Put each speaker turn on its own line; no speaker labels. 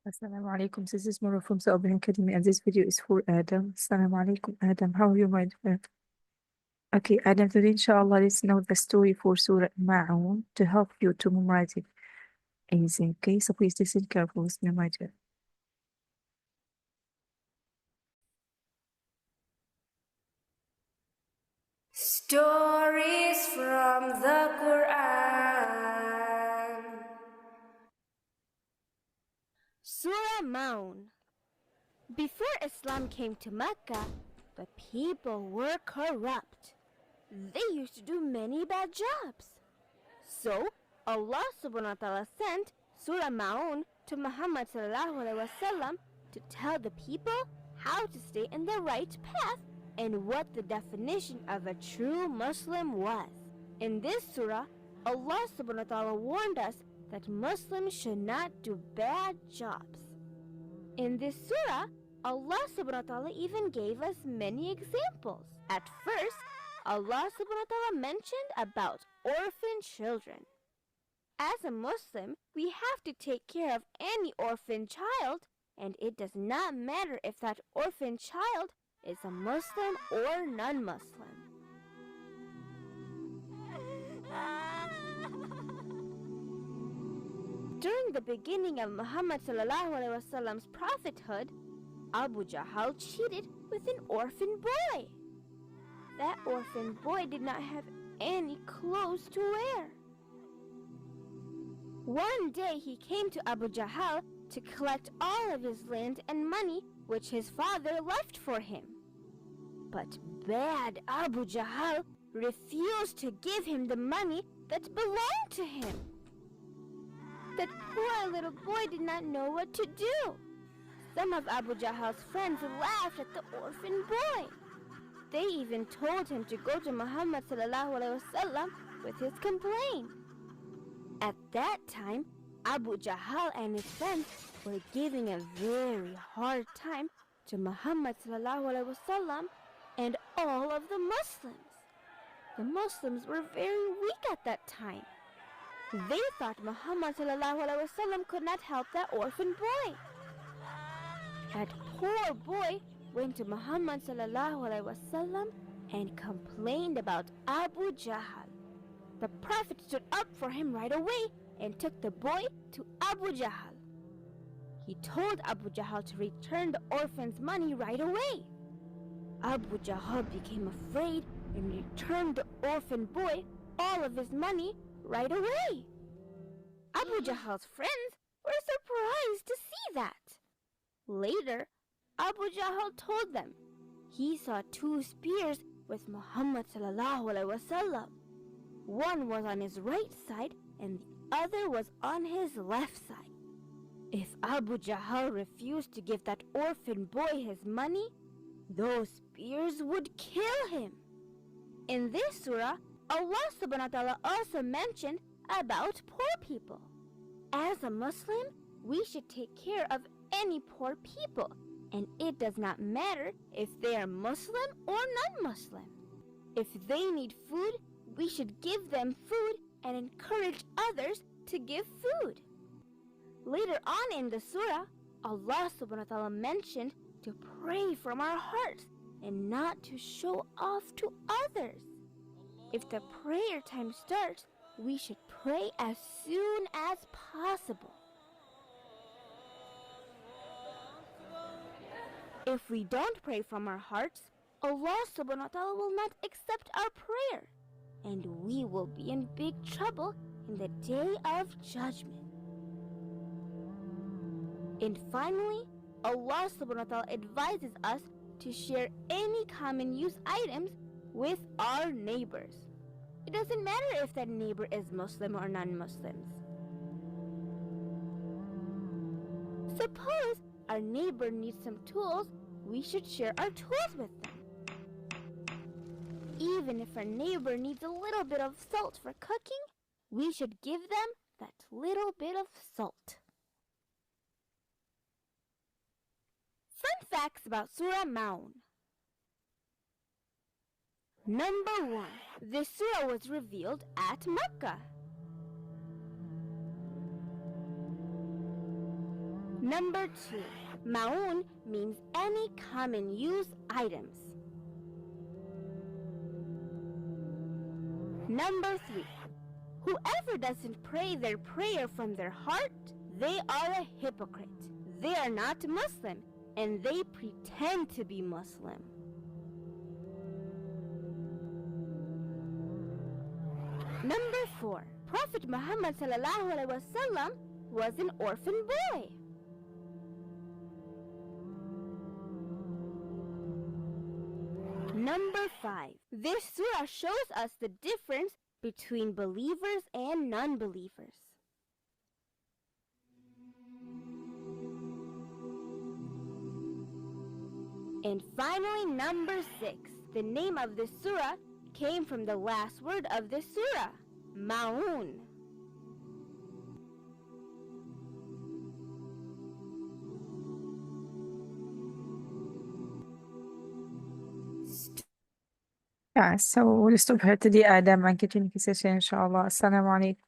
Assalamu alaikum. This is Mara from the Open Academy, and this video is for Adam. Assalamu alaikum, Adam. How are you, my dear? Okay, Adam, today, inshallah, let's know the story for Surah Al-Ma'un to help you to memorize it easy. Okay, so please listen carefully with me, my dear.
Stories from the Quran. Surah Al-Ma'un. Before Islam came to Mecca, the people were corrupt. They used to do many bad jobs. So Allah subhanahu wa ta'ala sent Surah Ma'un to Muhammad sallallahu alaihi wasallam to tell the people how to stay in the right path and what the definition of a true Muslim was. In this surah, Allah subhanahu wa ta'ala warned us that Muslims should not do bad jobs. In this surah, Allah subhanahu wa ta'ala even gave us many examples. At first, Allah subhanahu wa ta'ala mentioned about orphan children. As a Muslim, we have to take care of any orphan child, and it does not matter if that orphan child is a Muslim or non-Muslim. During the beginning of Muhammad sallallahu alaihi wasallam's prophethood, Abu Jahl cheated with an orphan boy. That orphan boy did not have any clothes to wear. One day he came to Abu Jahl to collect all of his land and money which his father left for him. But bad Abu Jahl refused to give him the money that belonged to him. That poor little boy did not know what to do. Some of Abu Jahl's friends laughed at the orphan boy. They even told him to go to Muhammad sallallahu alaihi wasallam with his complaint. At that time, Abu Jahl and his friends were giving a very hard time to Muhammad sallallahu alaihi wasallam and all of the Muslims. The Muslims were very weak at that time. They thought Muhammad sallallahu alaihi wasallam could not help that orphan boy. That poor boy went to Muhammad sallallahu alaihi wasallam and complained about Abu Jahl. The Prophet stood up for him right away and took the boy to Abu Jahl. He told Abu Jahl to return the orphan's money right away. Abu Jahl became afraid and returned the orphan boy all of his money right away. Abu Jahl's friends were surprised to see that. Later, Abu Jahl told them he saw two spears with Muhammad sallallahu alaihi wasallam. One was on his right side and the other was on his left side. If Abu Jahl refused to give that orphan boy his money, those spears would kill him. In this surah, Allah subhanahu wa ta'ala also mentioned about poor people. As a Muslim, we should take care of any poor people, and it does not matter if they are Muslim or non-Muslim. If they need food, we should give them food and encourage others to give food. Later on in the surah, Allah subhanahu wa ta'ala mentioned to pray from our hearts and not to show off to others. If the prayer time starts, we should pray as soon as possible. If we don't pray from our hearts, Allah subhanahu wa ta'ala will not accept our prayer, and we will be in big trouble in the day of judgment. And finally, Allah subhanahu wa ta'ala advises us to share any common use items with our neighbors. It doesn't matter if that neighbor is Muslim or non-Muslims. Suppose our neighbor needs some tools, we should share our tools with them. Even if our neighbor needs a little bit of salt for cooking, we should give them that little bit of salt. Fun facts about Surah Al-Ma'un. Number 1. This surah was revealed at Mecca. Number 2. Ma'un means any common use items. Number 3. Whoever doesn't pray their prayer from their heart, they are a hypocrite. They are not Muslim, and they pretend to be Muslim. Number 4. Prophet Muhammad ﷺ was an orphan boy. Number 5. This surah shows us the difference between believers and non-believers. And finally, number 6. The name of this surah came from the last word of this surah, Ma'un.
Yeah, so we'll stop here today, Adam, and continue the session, inshallah. Assalamu alaikum.